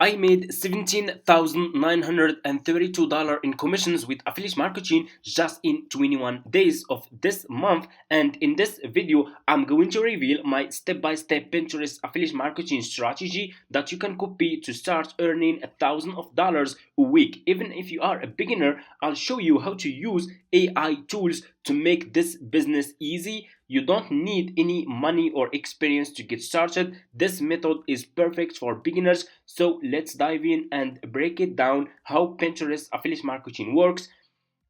I made $17,932 in commissions with affiliate marketing just in 21 days of this month. And in this video, I'm going to reveal my step-by-step Pinterest affiliate marketing strategy that you can copy to start earning $1,000 a week. Even if you are a beginner, I'll show you how to use AI tools to make this business easy. You don't need any money or experience to get started. This method is perfect for beginners. So let's dive in and break it down how Pinterest affiliate marketing works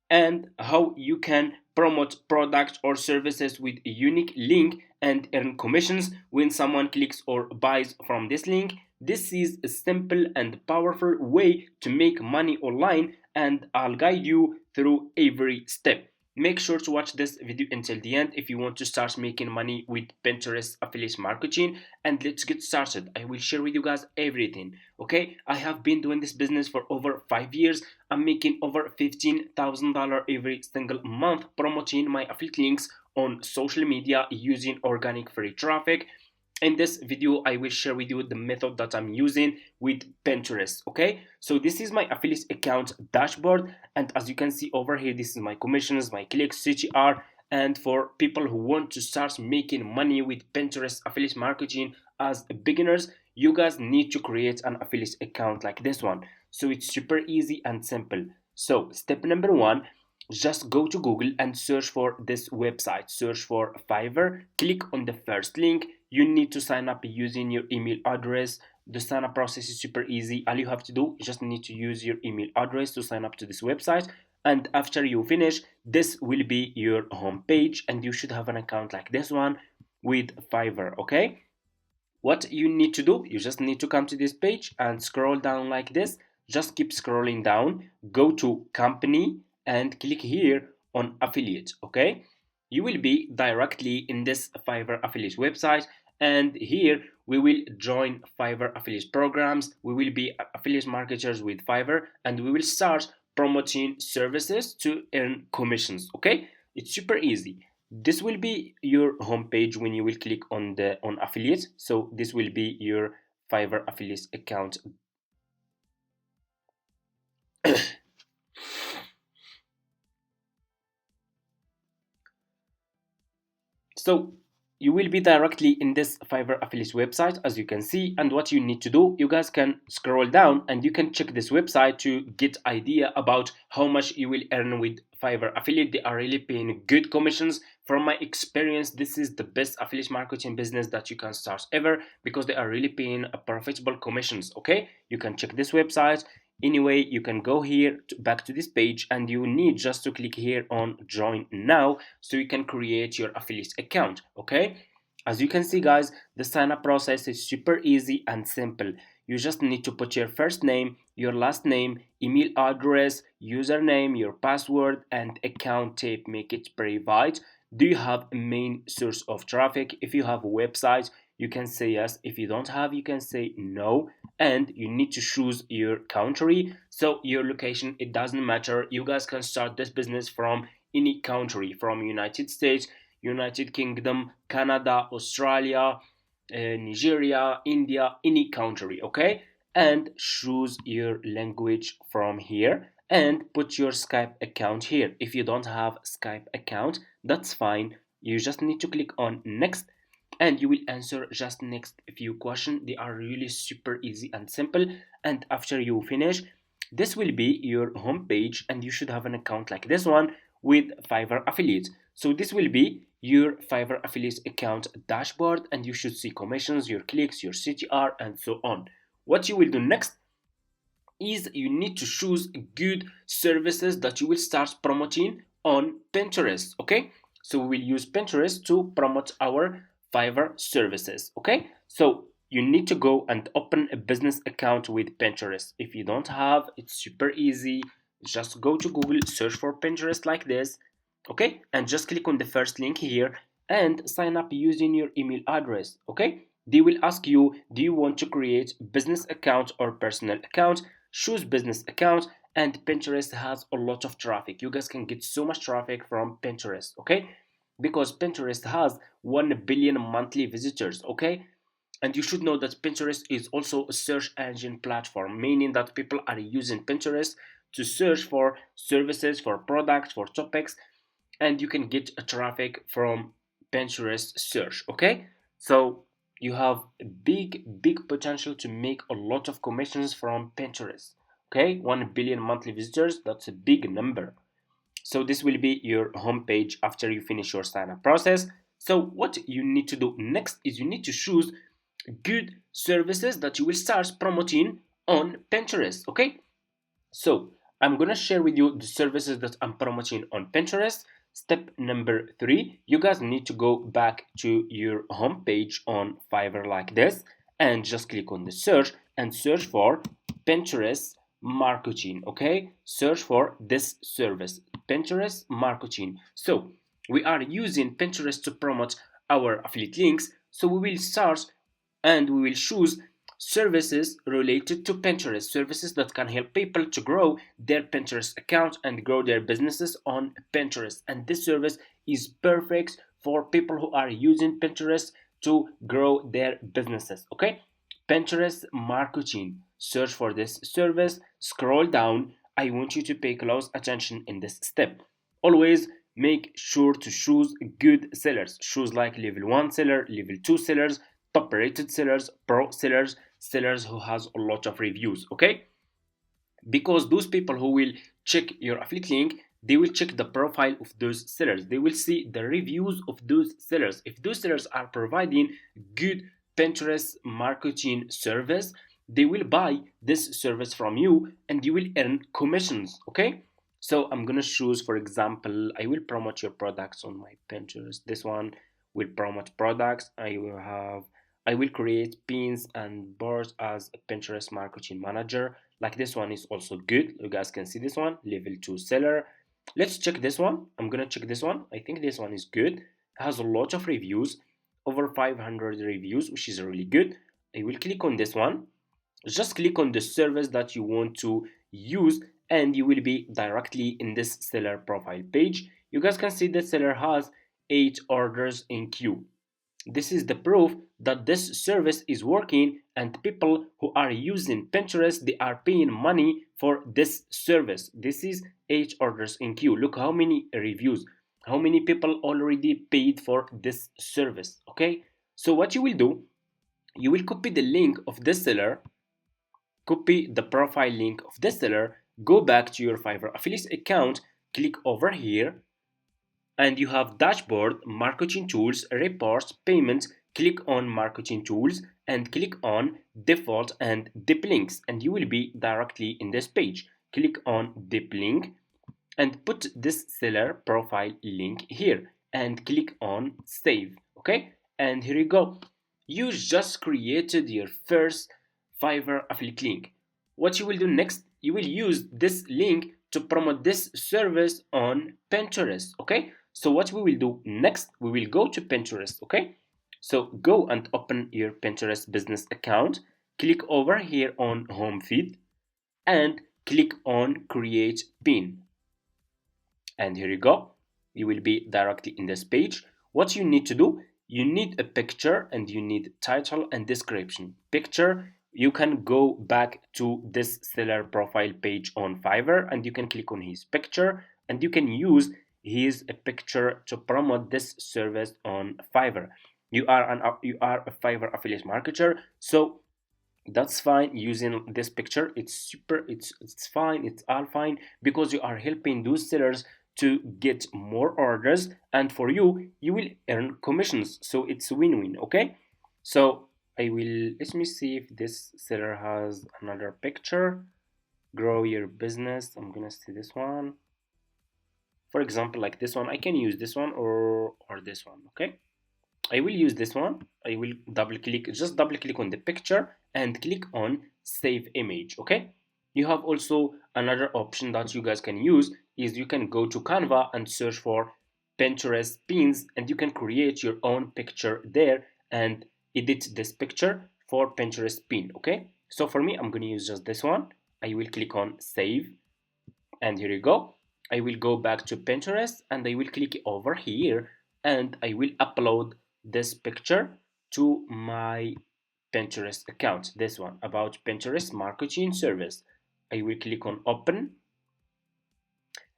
and how you can promote products or services with a unique link and earn commissions when someone clicks or buys from this link. This is a simple and powerful way to make money online, and I'll guide you through every step. Make sure to watch this video until the end if you want to start making money with Pinterest affiliate marketing. And let's get started. I will share with you guys everything. Okay, I have been doing this business for over 5 years. I'm making over $15,000 every single month promoting my affiliate links on social media using organic free traffic. In this video, I will share with you the method that I'm using with Pinterest. Okay, so this is my affiliate account dashboard, and as you can see over here, this is my commissions, my clicks, CTR. And for people who want to start making money with Pinterest affiliate marketing as beginners, you guys need to create an affiliate account like this one. So it's super easy and simple. So step number one, just go to Google and search for this website. Search for Fiverr. Click on the first link. You need to sign up using your email address. The sign up process is super easy. All you have to do, you just need to use your email address to sign up to this website. And after you finish, this will be your home page, and you should have an account like this one with Fiverr. Okay, what you need to do, you just need to come to this page and scroll down like this. Just keep scrolling down, go to company and click here on affiliate. Okay, you will be directly in this Fiverr affiliate website, and here we will join Fiverr affiliate programs. We will be affiliate marketers with Fiverr, and we will start promoting services to earn commissions. Okay, it's super easy. This will be your homepage when you will click on the on affiliate. So this will be your Fiverr affiliate account. So you will be directly in this Fiverr affiliate website, as you can see. And what you need to do, you guys can scroll down and you can check this website to get idea about how much you will earn with Fiverr affiliate. They are really paying good commissions. From my experience, this is the best affiliate marketing business that you can start ever, because they are really paying a profitable commissions. Okay, you can check this website. Anyway, you can go here back to this page, and you need just to click here on join now so you can create your affiliate account. Okay, as you can see guys, the sign up process is super easy and simple. You just need to put your first name, your last name, email address, username, your password, and account type. Make it private. Do you have a main source of traffic? If you have a website, you can say yes. If you don't have, you can say no. And you need to choose your country. So your location, it doesn't matter. You guys can start this business from any country, from United States, United Kingdom, Canada, Australia, Nigeria, India, any country. Okay, and choose your language from here and put your Skype account here. If you don't have Skype account, that's fine. You just need to click on next, and you will answer just next few questions. They are really super easy and simple. And after you finish, this will be your home page, and you should have an account like this one with Fiverr affiliate. So this will be your Fiverr affiliate account dashboard, and you should see commissions, your clicks, your CTR, and so on. What you will do next is you need to choose good services that you will start promoting on Pinterest. Okay, so we will use Pinterest to promote our Fiverr services. Okay, so you need to go and open a business account with Pinterest. If you don't have, it's super easy. Just go to Google, search for Pinterest like this. Okay, and just click on the first link here and sign up using your email address. Okay, they will ask you, do you want to create business account or personal account? Choose business account, and Pinterest has a lot of traffic. You guys can get so much traffic from Pinterest. Okay, because Pinterest has 1 billion monthly visitors. Okay, And you should know that Pinterest is also a search engine platform, meaning that people are using Pinterest to search for services, for products, for topics, and you can get a traffic from Pinterest search. Okay, so you have a big potential to make a lot of commissions from Pinterest. Okay, 1 billion monthly visitors, that's a big number. So this will be your homepage after you finish your sign up process. So what you need to do next is you need to choose good services that you will start promoting on Pinterest. Okay, so I'm gonna share with you the services that I'm promoting on Pinterest. Step number 3, you guys need to go back to your home page on Fiverr like this and just click on the search and search for Pinterest marketing. Okay, search for this service, Pinterest marketing. So we are using Pinterest to promote our affiliate links, so we will search and we will choose services related to Pinterest, services that can help people to grow their Pinterest account and grow their businesses on Pinterest. And this service is perfect for people who are using Pinterest to grow their businesses. Okay, Pinterest marketing. Search for this service, scroll down. I want you to pay close attention in this step. Always make sure to choose good sellers. Choose like level 1 seller, level 2 sellers, top rated sellers, pro sellers, sellers who has a lot of reviews. Okay, because those people who will check your affiliate link, they will check the profile of those sellers, they will see the reviews of those sellers. If those sellers are providing good Pinterest marketing service, they will buy this service from you and you will earn commissions. Okay, so I'm gonna choose, for example, I will promote your products on my Pinterest. This one will promote products. I will create pins and boards as a Pinterest marketing manager. Like this one is also good. You guys can see this one, level 2 seller. Let's check this one. I'm gonna check this one. I think this one is good. It has a lot of reviews, over 500 reviews, which is really good. I will click on this one. Just click on the service that you want to use and you will be directly in this seller profile page. You guys can see the seller has 8 orders in queue. This is the proof that this service is working and people who are using Pinterest, they are paying money for this service. This is 8 orders in queue. Look how many reviews, how many people already paid for this service. Okay, so what you will do, you will copy the link of this seller, copy the profile link of this seller, go back to your Fiverr affiliate account, click over here, and you have dashboard, marketing tools, reports, payments. Click on marketing tools and click on default and deep links and you will be directly in this page. Click on deep link and put this seller profile link here and click on save. Okay, and here you go, you just created your first Fiverr affiliate link. What you will do next, you will use this link to promote this service on Pinterest. Okay, so what we will do next, we will go to Pinterest. Okay, so go and open your Pinterest business account, click over here on home feed and click on create pin, and here you go, you will be directly in this page. What you need to do, you need a picture and you need title and description. Picture, you can go back to this seller profile page on Fiverr and you can click on his picture and you can use his picture to promote this service on Fiverr. You are a Fiverr affiliate marketer, so that's fine using this picture. It's fine, it's all fine, because you are helping those sellers to get more orders and for you, you will earn commissions, so it's win-win. Okay, so I will, let me see if this seller has another picture. Grow your business, I'm gonna see this one, for example, like this one. I can use this one or this one. Okay, I will use this one. I will just double click on the picture and click on save image. Okay, you have also another option that you guys can use, is you can go to Canva and search for Pinterest pins and you can create your own picture there and edit this picture for Pinterest pin. Okay, so for me, I'm going to use just this one. I will click on save and here you go. I will go back to Pinterest and I will click over here and I will upload this picture to my Pinterest account, this one, about Pinterest marketing service. I will click on open,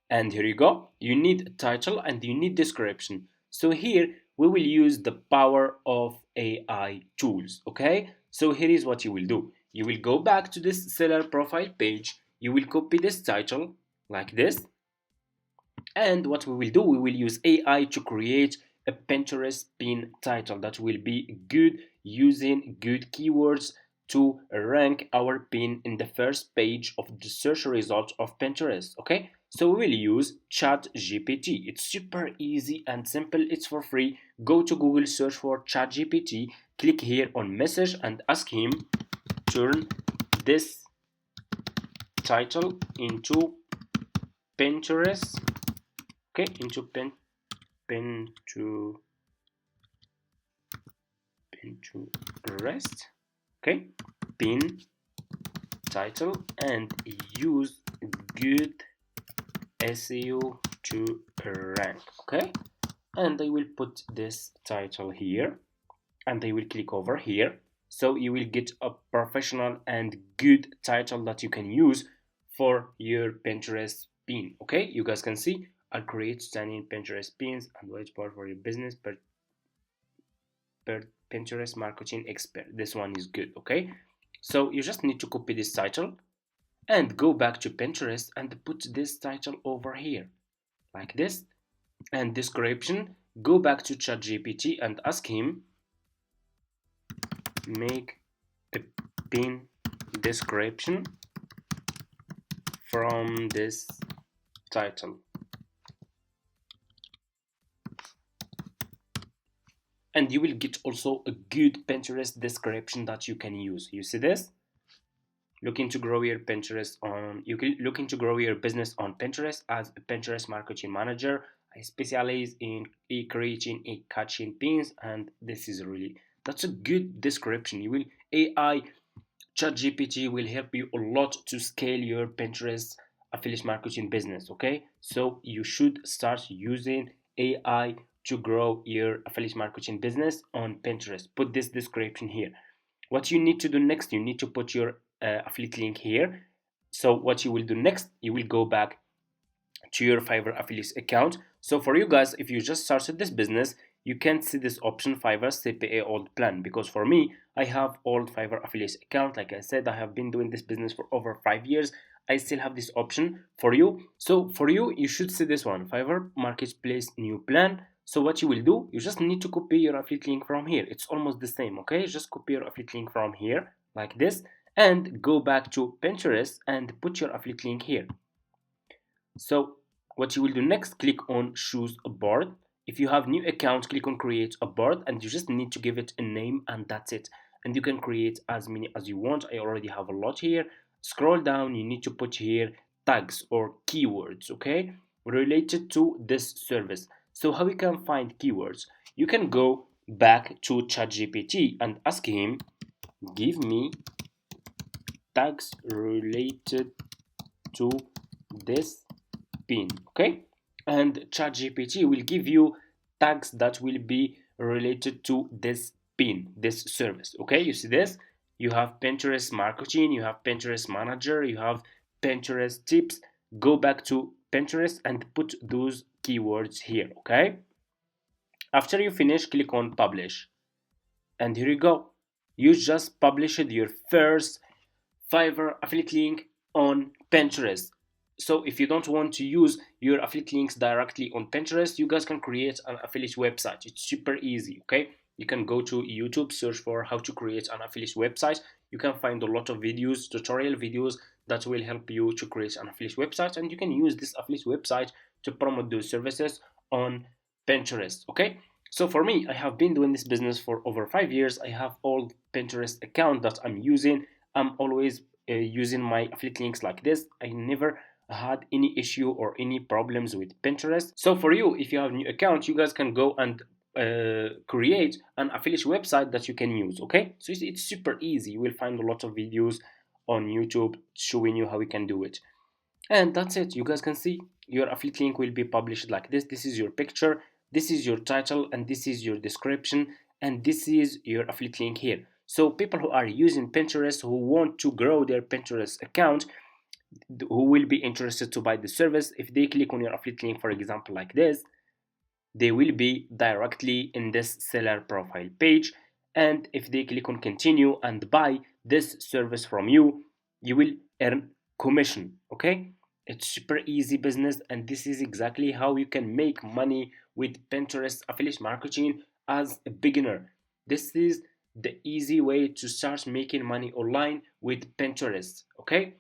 and here you go. You need a title and you need description. So here we will use the power of AI tools. Okay, so here is what you will do. You will go back to this seller profile page, you will copy this title like this, and what we will do, we will use AI to create a Pinterest pin title that will be good, using good keywords to rank our pin in the first page of the search result of Pinterest. Okay, so we will use ChatGPT. It's super easy and simple. It's for free. Go to Google, search for ChatGPT, click here on message and ask him turn this title into Pinterest. Okay, into Pinterest. Okay, pin title and use good SEO to rank. Okay, and I will put this title here, and I will click over here. So you will get a professional and good title that you can use for your Pinterest pin. Okay, you guys can see I'll create stunning Pinterest pins and white part for your business per Pinterest marketing expert. This one is good. Okay, so you just need to copy this title and go back to Pinterest and put this title over here like this, and description. Go back to ChatGPT and ask him make a pin description from this title, and you will get also a good Pinterest description that you can use. You see this? Looking to grow your looking to grow your business on Pinterest. As a Pinterest marketing manager, I specialize in creating a catching pins, and this is really, that's a good description. You will AI ChatGPT will help you a lot to scale your Pinterest affiliate marketing business. Okay, so you should start using AI to grow your affiliate marketing business on Pinterest. Put this description here. What you need to do next, you need to put your affiliate link here. So what you will do next, you will go back to your Fiverr affiliate account. So for you guys, if you just started this business, you can't see this option Fiverr CPA old plan, because for me, I have old Fiverr affiliate account. Like I said, I have been doing this business for over 5 years. I still have this option for you. So for you, you should see this one, Fiverr Marketplace new plan. So what you will do, you just need to copy your affiliate link from here. It's almost the same, okay? Just copy your affiliate link from here like this and go back to Pinterest and put your affiliate link here. So what you will do next, click on choose a board. If you have new account, click on create a board, and you just need to give it a name, and that's it. And you can create as many as you want. I already have a lot here. Scroll down, you need to put here tags or keywords, okay, related to this service. So how we can find keywords? You can go back to ChatGPT and ask him, give me tags related to this pin. Okay, and ChatGPT will give you tags that will be related to this pin, this service. Okay, you see this? You have Pinterest marketing, you have Pinterest manager, you have Pinterest tips. Go back to Pinterest and put those keywords here. Okay, after you finish, click on publish, and here you go. You just published your first Fiverr affiliate link on Pinterest. So if you don't want to use your affiliate links directly on Pinterest, you guys can create an affiliate website. It's super easy, okay? You can go to YouTube, search for how to create an affiliate website. You can find a lot of videos, tutorial videos that will help you to create an affiliate website, and you can use this affiliate website to promote those services on Pinterest, okay? So for me, I have been doing this business for over 5 years. I have all Pinterest account that I'm using. I'm always using my affiliate links like this. I never had any issue or any problems with Pinterest. So for you, if you have a new account, you guys can go and create an affiliate website that you can use. Okay, so it's super easy. You will find a lot of videos on YouTube showing you how you can do it, and that's it. You guys can see your affiliate link will be published like this. This is your picture, this is your title, and this is your description, and this is your affiliate link here. So people who are using Pinterest, who want to grow their Pinterest account, who will be interested to buy the service, if they click on your affiliate link, for example, like this, they will be directly in this seller profile page. And if they click on continue and buy this service from you, you will earn commission. Okay, it's super easy business, and this is exactly how you can make money with Pinterest affiliate marketing as a beginner. This is the easy way to start making money online with Pinterest. Okay,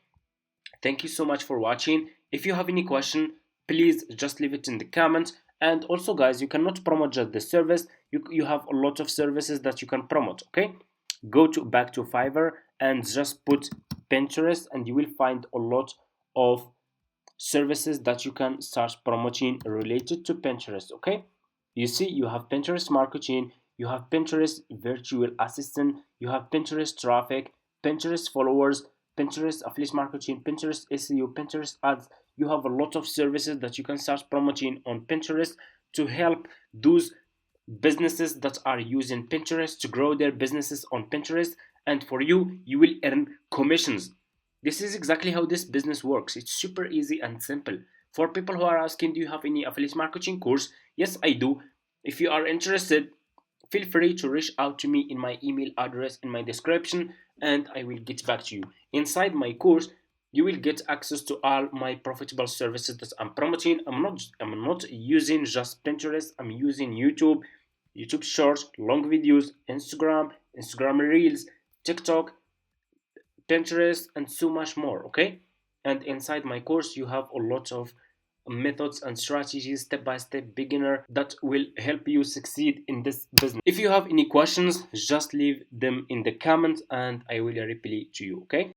thank you so much for watching. If you have any question, please just leave it in the comments. And also, guys, you cannot promote just the service. You have a lot of services that you can promote. Okay, go to back to Fiverr and just put Pinterest, and you will find a lot of services that you can start promoting related to Pinterest. Okay, you see, you have Pinterest marketing, you have Pinterest virtual assistant, you have Pinterest traffic, Pinterest followers, Pinterest affiliate marketing, Pinterest SEO, Pinterest ads. You have a lot of services that you can start promoting on Pinterest to help those businesses that are using Pinterest to grow their businesses on Pinterest. And for you, you will earn commissions. This is exactly how this business works. It's super easy and simple. For people who are asking, do you have any affiliate marketing course? Yes, I do. If you are interested, feel free to reach out to me in my email address in my description, and I will get back to you. Inside my course, you will get access to all my profitable services that I'm promoting. I'm not using just Pinterest. I'm using YouTube Shorts, long videos, Instagram Reels, TikTok, Pinterest, and so much more. Okay, and inside my course you have a lot of methods and strategies, step by step beginner, that will help you succeed in this business. If you have any questions, just leave them in the comments and I will reply to you. Okay.